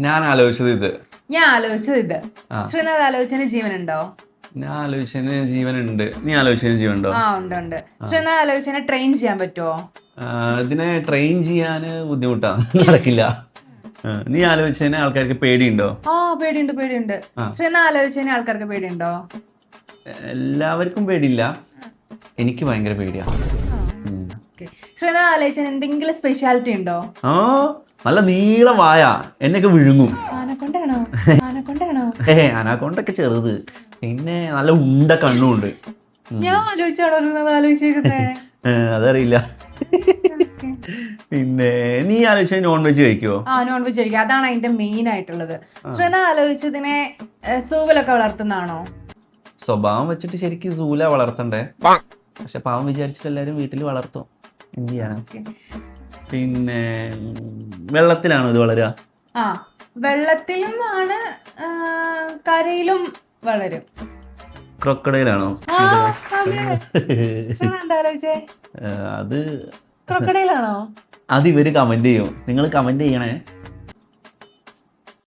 ഞാൻ ആലോചിച്ചത് ഇത്. ഞാൻ ആലോചിച്ചത് ഇത്. ശ്രീനാഥ് ആലോചിച്ചതിന് ജീവനുണ്ടോ? ഞാൻ ആലോചിച്ചതിന് ജീവനുണ്ട്. നീ ആലോചിച്ചതിന് ജീവനുണ്ടോ? ആ ഉണ്ട്. ശ്രീനാഥ് ആലോചിച്ചതിനെ ട്രെയിൻ ചെയ്യാൻ പറ്റുമോ? ഇതിനെ ട്രെയിൻ ചെയ്യാൻ ബുദ്ധിമുട്ടാ, നടക്കില്ല. നീ ആലോചിച്ചതിന് ആൾക്കാർക്ക് പേടിയുണ്ടോ? പേടിയുണ്ട്. ശ്രീനാഥ് ആലോചിച്ചതിന് ആൾക്കാർക്ക് പേടിയുണ്ടോ? എല്ലാവർക്കും പേടിയില്ല, എനിക്ക് ഭയങ്കര പേടിയാ. ശ്രീനാഥ് ആലോചിച്ചതിന് എന്തെങ്കിലും സ്പെഷ്യാലിറ്റി ഉണ്ടോ? നല്ല നീളം വായ, എന്നൊക്കെ വിഴുങ്ങും. ആനക്കൊണ്ടാണോ? അനാക്കൊണ്ടൊക്കെ ചെറുത്, പിന്നെ നല്ല ഉണ്ട കണ്ണുണ്ട്. ഞാൻ ആലോചിച്ചേക്കുന്നേ. അതറിയില്ല. പിന്നെ നീ ആലോചിച്ച നോൺ വെജ് കഴിക്കുവോ? നോൺ വെജ് കഴിക്കും, അതാണ് അതിന്റെ മെയിൻ ആയിട്ടുള്ളത്. ശ്രീനാഥ് ആലോചിച്ചതിനെ സൂവിലൊക്കെ വളർത്തുന്നതാണോ? സ്വഭാവം വെച്ചിട്ട് ശരിക്കും സൂല വളർത്തണ്ടേ, പക്ഷെ പാവം വിചാരിച്ചിട്ട് എല്ലാരും വീട്ടിൽ വളർത്തും. എന്ത് ചെയ്യാനാ? പിന്നെ വെള്ളത്തിലാണോ ഇത് വളരുക? വെള്ളത്തിലും ആണ്, കരയിലും വളരും. ക്രൊക്കഡൈലാണോ? അത് ക്രൊക്കഡൈലാണോ? അത് ഇവര് കമന്റ് ചെയ്യും, നിങ്ങൾ കമന്റ് ചെയ്യണേ.